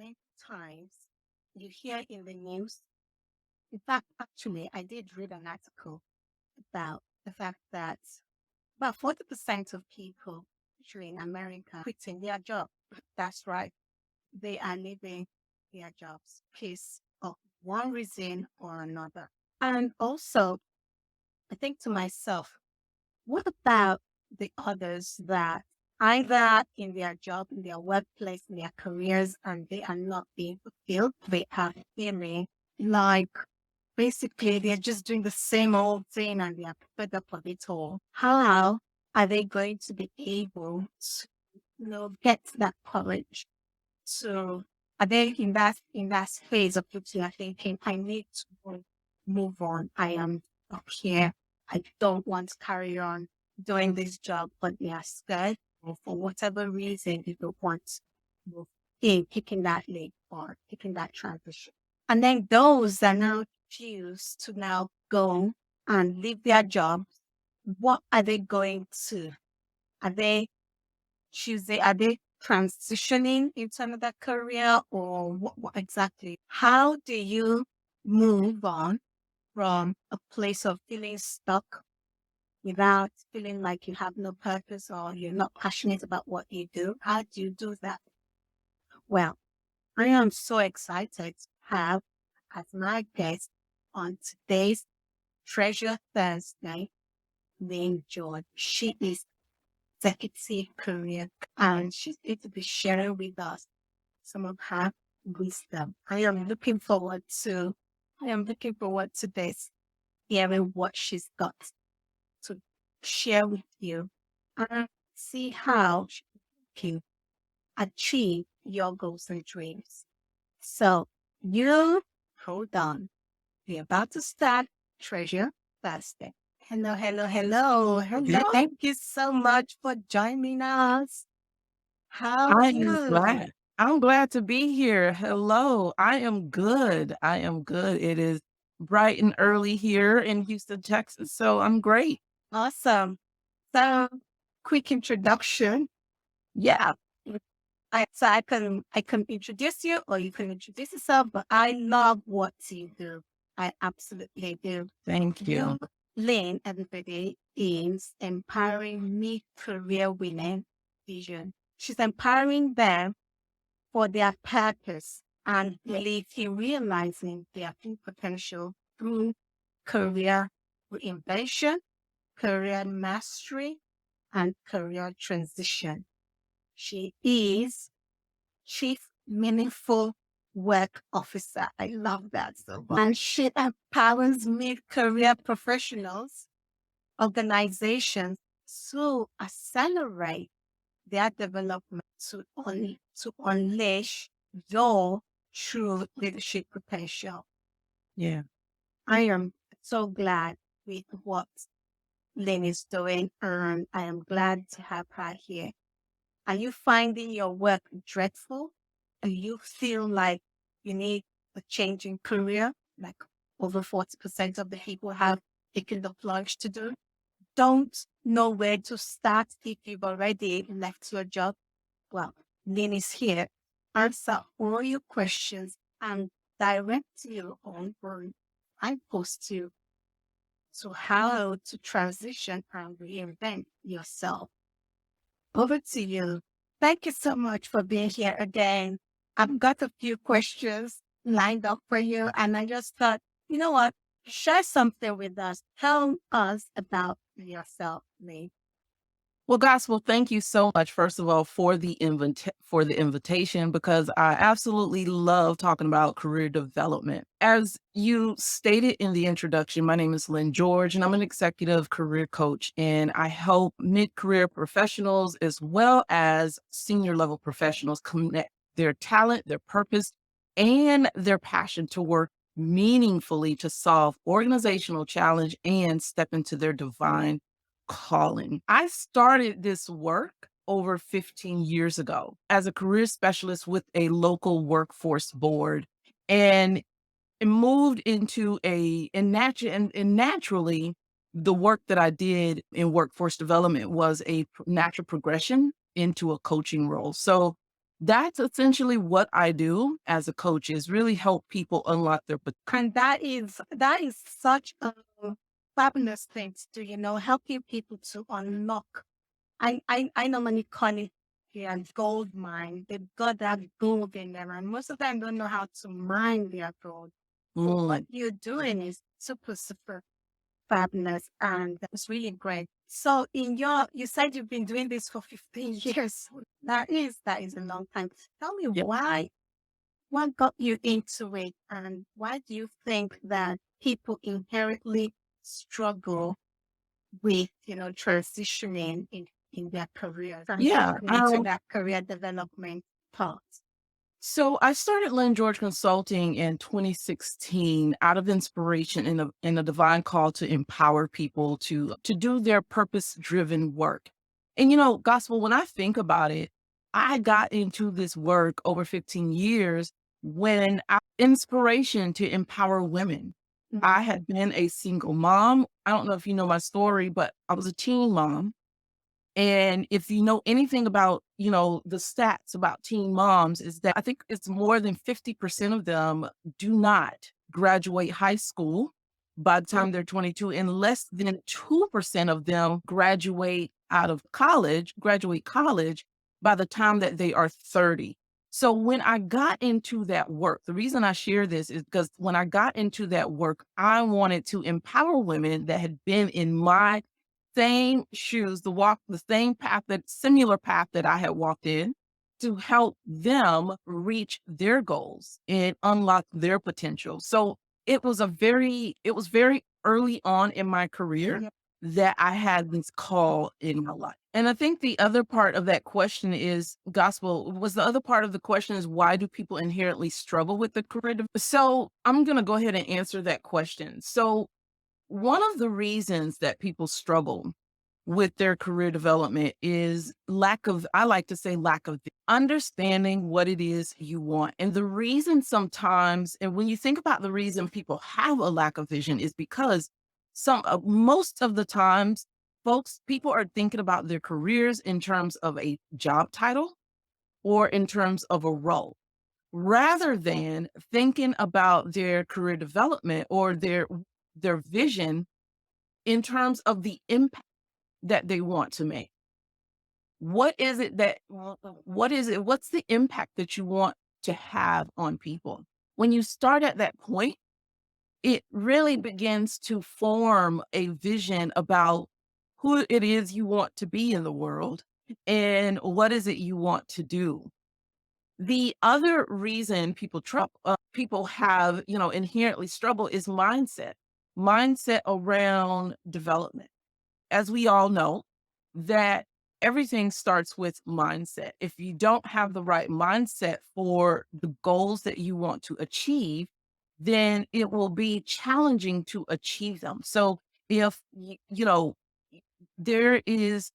many times you hear in the news. In fact, actually, I did read an article about the fact that about 40% of people, actually in America, quitting their job. That's right. They are leaving their jobs because of one reason or another. And also, I think to myself, what about the others that either in their job, in their workplace, in their careers, and they are not being fulfilled? They are feeling like basically they're just doing the same old thing and they are fed up of it all. How are they going to be able to, get that courage? So are they in that phase of which they are thinking, I need to move on. I am up here. I don't want to carry on doing this job, but they are scared or for whatever reason they don't want to move in picking that leap or picking that transition. And then those that now choose to now go and leave their jobs, what are they going to? Are they are they transitioning into another career or what exactly? How do you move on from a place of feeling stuck without feeling like you have no purpose or you're not passionate about what you do? How do you do that? Well, I am so excited to have as my guest on today's Treasure Thursday, Lynn George. She is executive career and she's going to be sharing with us some of her wisdom. I am looking forward to this, hearing what she's got to share with you and see how she can achieve your goals and dreams. So you hold on. We're about to start Treasure Thursday. Hello, hello, hello. Hello. Thank you so much for joining us. How are I am you? glad. I'm glad to be here. Hello. I am good. I am good. It is bright and early here in Houston, Texas. So I'm great. Awesome. So, quick introduction. Yeah. So I can introduce you or you can introduce yourself, but I love what you do. I absolutely do. Thank you. You, Lynn, everybody, is empowering mid-career women vision. She's empowering them for their purpose and believe in realizing their full potential through career reinvention, career mastery, and career transition. She is Chief Meaningful Work Officer. I love that so much. And she empowers mid-career professionals, organizations to accelerate their development to unleash your true leadership potential. Yeah. I am so glad with what Lynn is doing, and I am glad to have her here. Are you finding your work dreadful? Do you feel like you need a change in career? Like over 40% of the people have taken the plunge to do. Don't know where to start if you've already left your job. Well, Lynn is here. Answer all your questions and direct you on where I post you to how to transition and reinvent yourself. Over to you. Thank you so much for being here again. I've got a few questions lined up for you, and I just thought, you know what? Share something with us. Tell us about yourself, Lee. Well, Gospel, thank you so much, first of all, for the invitation, because I absolutely love talking about career development. As you stated in the introduction, my name is Lynn George, and I'm an executive career coach, and I help mid-career professionals as well as senior level professionals connect their talent, their purpose, and their passion to work meaningfully to solve organizational challenge and step into their divine calling. I started this work over 15 years ago as a career specialist with a local workforce board and it moved into and naturally the work that I did in workforce development was a natural progression into a coaching role. So That's essentially what I do as a coach is really help people unlock their And that is such a fabulous thing to do, helping people to unlock. I normally call it a gold mine. They've got that gold in them, and most of them don't know how to mine their gold. So what Mm. you're doing is super, super fabulous, and that's really great. So you said you've been doing this for 15 years. That is a long time. Tell me Yep. what got you into it, and why do you think that people inherently struggle with, transitioning in their careers and Yeah. getting into that career development part? So I started Lynn George Consulting in 2016 out of inspiration in a divine call to empower people to do their purpose driven work. And gospel, when I think about it, I got into this work over 15 years when I inspiration to empower women. Mhm. I had been a single mom. I don't know if you know my story, but I was a teen mom. And if you know anything about, the stats about teen moms is that I think it's more than 50% of them do not graduate high school by the time they're 22, and less than 2% of them graduate college by the time that they are 30. So when I got into that work, the reason I share this is because when I got into that work, I wanted to empower women that had been in my same shoes, the same path, that similar path that I had walked in, to help them reach their goals and unlock their potential. So it was very early on in my career Yeah. that I had this call in my life. And I think the other part of that question is the other part of the question is, why do people inherently struggle with the career? So I'm going to go ahead and answer that question. So one of the reasons that people struggle with their career development is I like to say, lack of understanding what it is you want. And the reason sometimes, and when you think about the reason people have a lack of vision is because most of the times, people are thinking about their careers in terms of a job title or in terms of a role rather than thinking about their career development or their vision in terms of the impact that they want to make. What is it? What's the impact that you want to have on people? When you start at that point, it really begins to form a vision about who it is you want to be in the world and what is it you want to do. The other reason people have, inherently struggle is mindset around development. As we all know, that everything starts with mindset. If you don't have the right mindset for the goals that you want to achieve, then it will be challenging to achieve them. So if there is,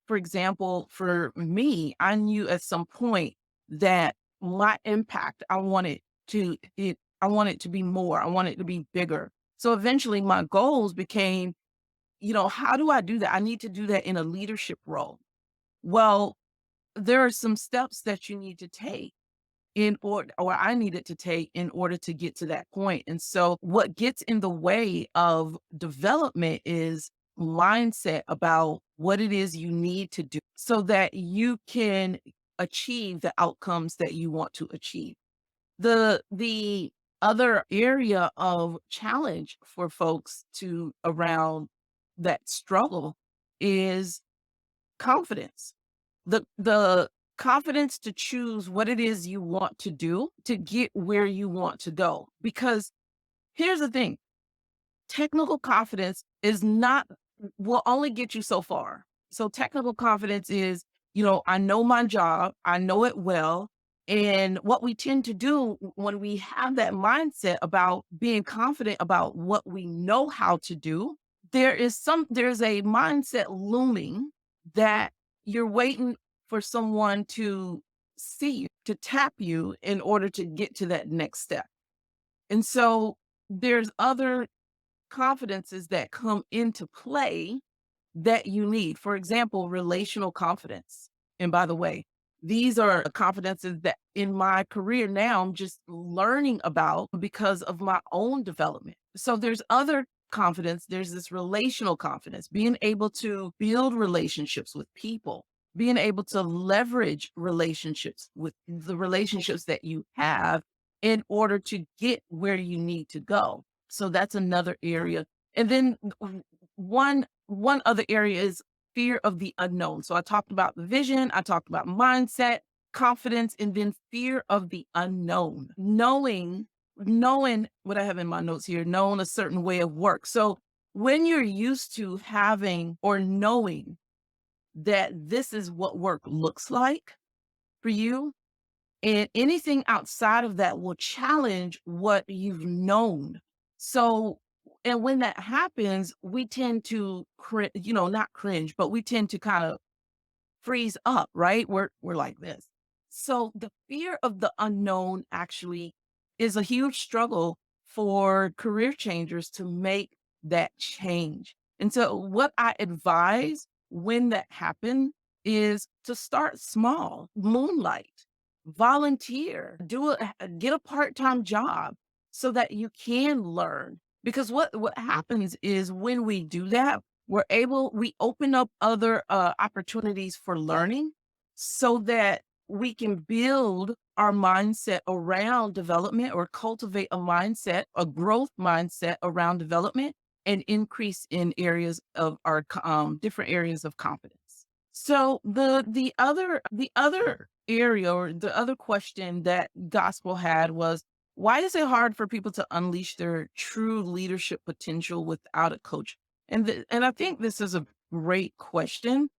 for example, for me, I knew at some point that my impact, I want it to be more. I want it to be bigger. So eventually my goals became, how do I do that? I need to do that in a leadership role. Well, there are some steps that you need to take or I needed to take in order to get to that point. And so what gets in the way of development is mindset about what it is you need to do so that you can achieve the outcomes that you want to achieve. The other area of challenge for folks to around that struggle is confidence. The confidence to choose what it is you want to do to get where you want to go. Because here's the thing, technical confidence is not will only get you so far. So technical confidence is, I know my job, I know it well. And what we tend to do when we have that mindset about being confident about what we know how to do, there's a mindset looming that you're waiting for someone to see you, to tap you in order to get to that next step. And so there's other confidences that come into play that you need. For example, relational confidence. And by the way, These are confidences that in my career now I'm just learning about because of my own development. So there's other confidence, there's this relational confidence, being able to build relationships with people, being able to leverage relationships with the relationships that you have in order to get where you need to go. So that's another area. And then one other area is fear of the unknown. So I talked about the vision, I talked about mindset, confidence, and then fear of the unknown. Knowing what I have in my notes here, knowing a certain way of work. So when you're used to having or knowing that this is what work looks like for you, and anything outside of that will challenge what you've known. So, and when that happens, we tend to, not cringe, but we tend to kind of freeze up, right? We're like this. So the fear of the unknown actually is a huge struggle for career changers to make that change. And so what I advise when that happens is to start small, moonlight, volunteer, get a part-time job so that you can learn. Because what happens is when we do that, we open up other opportunities for learning so that we can build our mindset around development or cultivate a growth mindset around development and increase in areas of our different areas of competence. So the other area or the other question that gospel had was, why is it hard for people to unleash their true leadership potential without a coach? And I think this is a great question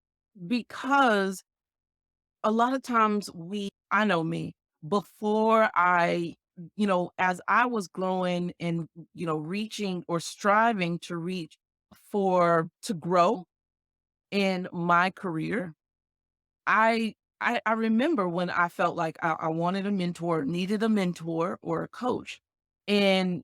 because a lot of times I know me, before as I was growing and, reaching or striving to reach to grow in my career, I remember when I felt like I wanted a mentor, needed a mentor or a coach. And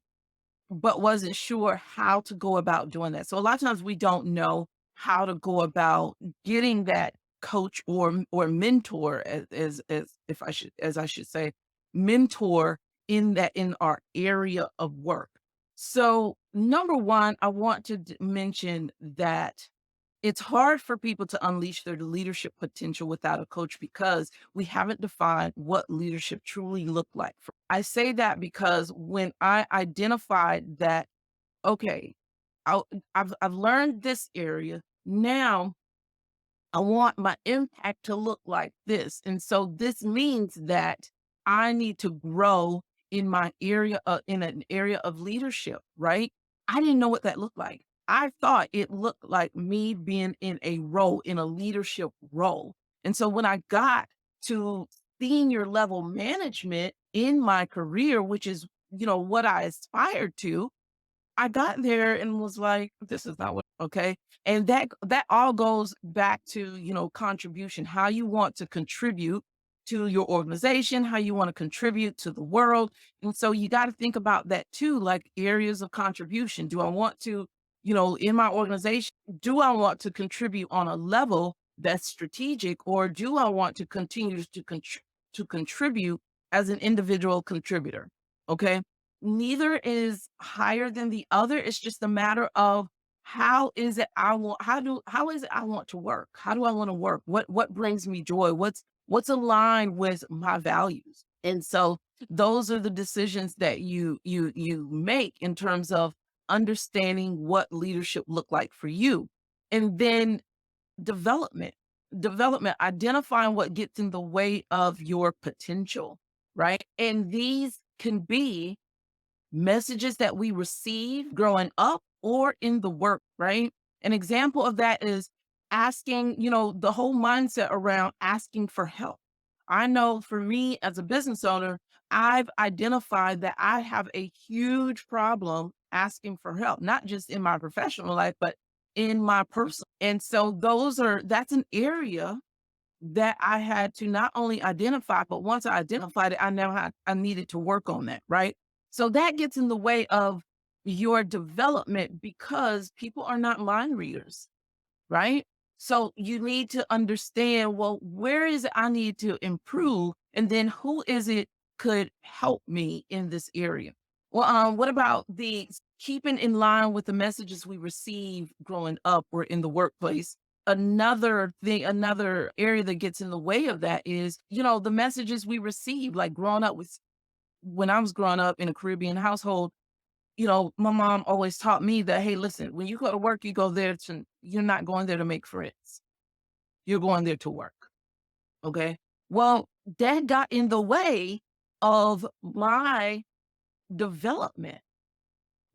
but wasn't sure how to go about doing that. So a lot of times we don't know how to go about getting that coach or mentor as I should say, mentor in our area of work. So number one, I want to mention that it's hard for people to unleash their leadership potential without a coach because we haven't defined what leadership truly looked like. I say that because when I identified that, okay, I've learned this area. Now I want my impact to look like this. And so this means that I need to grow in an area of leadership, right? I didn't know what that looked like. I thought it looked like me being in a leadership role. And so when I got to senior level management in my career, which is, what I aspired to, I got there and was like, "This is not what." Okay, and that all goes back to, contribution, how you want to contribute to your organization, how you want to contribute to the world. And so you got to think about that too, like areas of contribution. Do I want to, in my organization, do I want to contribute on a level that's strategic, or do I want to continue to contribute as an individual contributor? Okay, neither is higher than the other. It's just a matter of how is it I want to work? How do I want to work? What brings me joy? What's aligned with my values? And so those are the decisions that you make in terms of understanding what leadership look like for you. And then development. Development, identifying what gets in the way of your potential, right? And these can be messages that we receive growing up or in the work, right? An example of that is asking, the whole mindset around asking for help. I know for me as a business owner, I've identified that I have a huge problem asking for help, not just in my professional life, but in my personal. And so that's an area that I had to not only identify, but once I identified it, I needed to work on that, right? So that gets in the way of your development because people are not mind readers, right? So you need to understand, well, where is it I need to improve? And then who is it could help me in this area? Well, what about the keeping in line with the messages we receive growing up or in the workplace? Another thing, another area that gets in the way of that is, the messages we receive, like growing up with, when I was growing up in a Caribbean household, my mom always taught me that, hey, listen, when you go to work, you're not going there to make friends. You're going there to work. Okay. Well, that got in the way of my development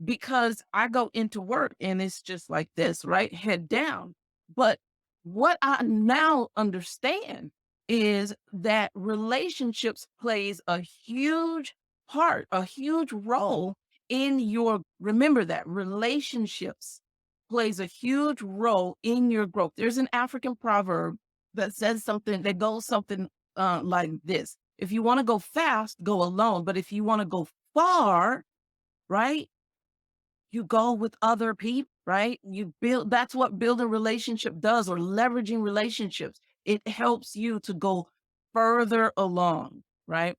because I go into work and it's just like this, right? Head down. But what I now understand is that relationships plays a huge part, a huge role in your, remember that relationships plays a huge role in your growth. There's an African proverb that says something that goes something like this. If you want to go fast, go alone. But if you want to go far, right? You go with other people, right? You build, that's what building relationship does, or leveraging relationships. It helps you to go further along, right?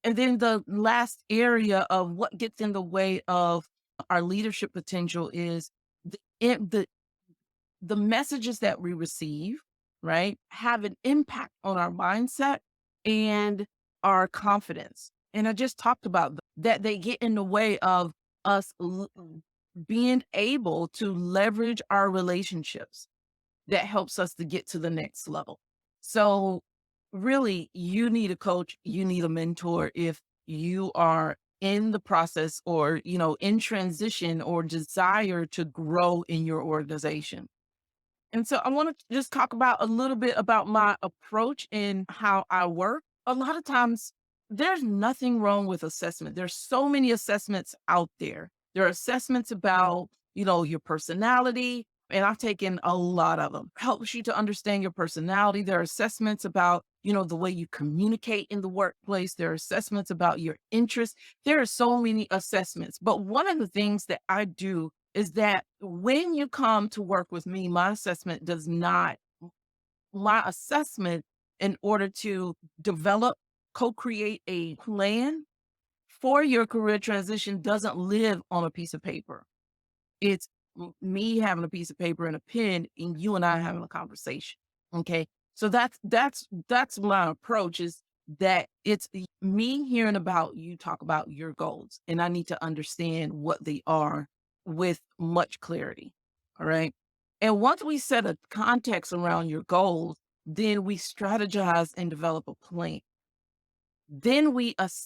And then the last area of what gets in the way of our leadership potential is the messages that we receive, right, have an impact on our mindset and our confidence. And I just talked about that they get in the way of us being able to leverage our relationships that helps us to get to the next level. So, really, you need a coach, you need a mentor if you are in the process or, in transition or desire to grow in your organization. And so I want to just talk about a little bit about my approach and how I work. A lot of times there's nothing wrong with assessment. There's so many assessments out there. There are assessments about, your personality, and I've taken a lot of them. Helps you to understand your personality. There are assessments about, the way you communicate in the workplace. There are assessments about your interests. There are so many assessments. But one of the things that I do is that when you come to work with me, my assessment in order to develop, co-create a plan for your career transition doesn't live on a piece of paper. It's me having a piece of paper and a pen and you and I having a conversation. Okay. So that's my approach, is that it's me hearing about you talk about your goals, and I need to understand what they are with much clarity. All right. And once we set a context around your goals, then we strategize and develop a plan. Then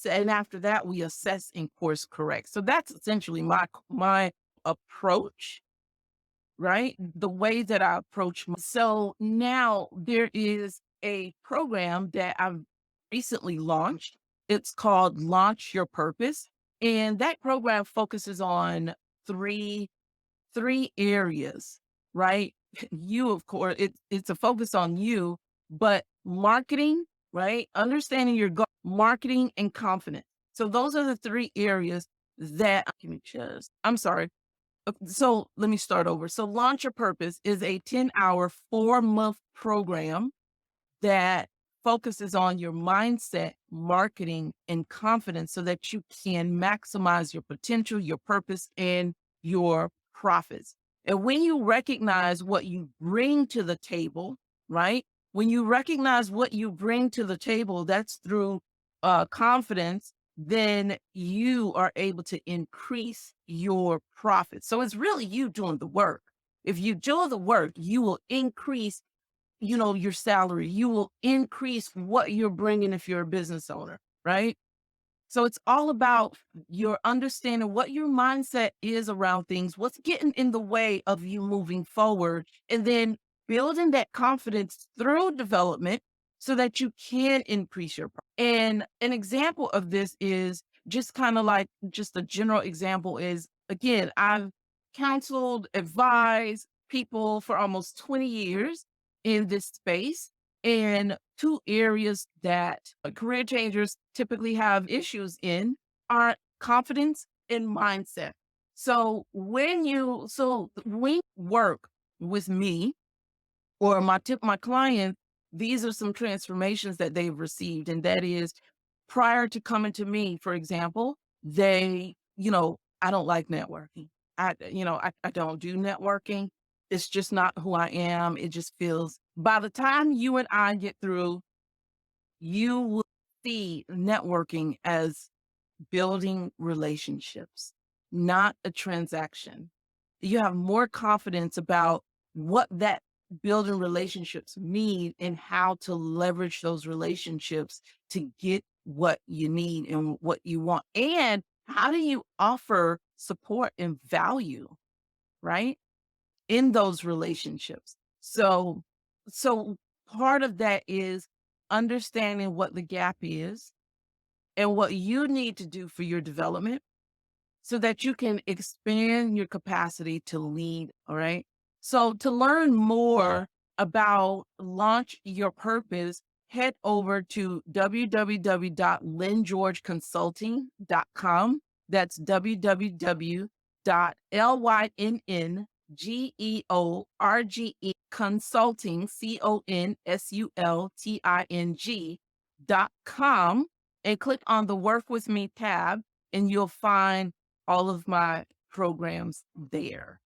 and after that, we assess and course correct. So that's essentially my approach, right? The way that I approach. So now there is a program that I've recently launched. It's called Launch Your Purpose, and that program focuses on three three areas, right? You, of course, it's a focus on you, but marketing, right? Understanding your goal, marketing, and confidence. So those are the three areas that, give me just, I'm sorry. So let me start over. So Launch Your Purpose is a 10-hour, 4-month program that focuses on your mindset, marketing, and confidence so that you can maximize your potential, your purpose, and your profits. And when you recognize what you bring to the table, right? When you recognize what you bring to the table, that's through confidence, then you are able to increase your profits. So it's really you doing the work. If you do the work, you will increase, your salary. You will increase what you're bringing if you're a business owner, right? So it's all about your understanding what your mindset is around things, what's getting in the way of you moving forward, and then building that confidence through development so that you can increase your. And an example of this is just kind of like, just a general example is, again, I've counseled, advised people for almost 20 years in this space. And two areas that career changers typically have issues in are confidence and mindset. So when you work with me, or my client, these are some transformations that they've received. And that is, prior to coming to me, for example, they, I don't like networking. I don't do networking. It's just not who I am. It just feels, by the time you and I get through, you will see networking as building relationships, not a transaction. You have more confidence about what that building relationships mean and how to leverage those relationships to get what you need and what you want. And how do you offer support and value, right? In those relationships. So part of that is understanding what the gap is and what you need to do for your development so that you can expand your capacity to lead. All right. So to learn more about Launch Your Purpose, head over to www.lynngeorgeconsulting.com. That's www.lynngeorge consulting, consulting.com, and click on the Work With Me tab, and you'll find all of my programs there.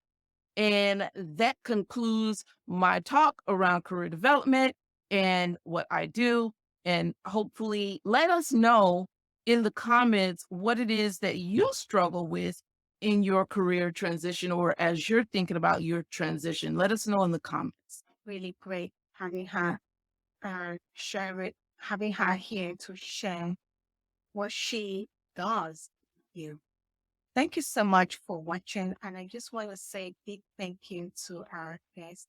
And that concludes my talk around career development and what I do. And hopefully, let us know in the comments what it is that you struggle with in your career transition, or as you're thinking about your transition. Let us know in the comments. Really great having her share it, having her here to share what she does with you. Thank you so much for watching. And I just want to say a big thank you to our guest,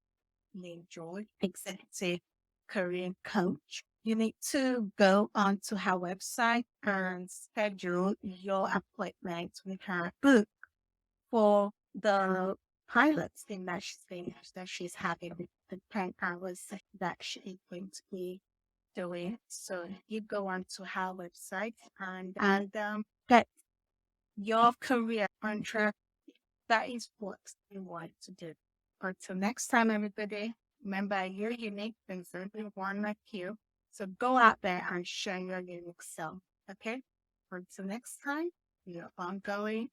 Lynn George, Executive Career Coach. You need to go onto her website and schedule your appointment with her. Book for the pilots thing that she's finished, that she's having with the 10 hours that she is going to be doing. So you go onto her website and get your career on track. That is what you want to do. Until next time, everybody, remember you're unique. There's everyone like you. So go out there and share your unique self. Okay? Until next time, you're ongoing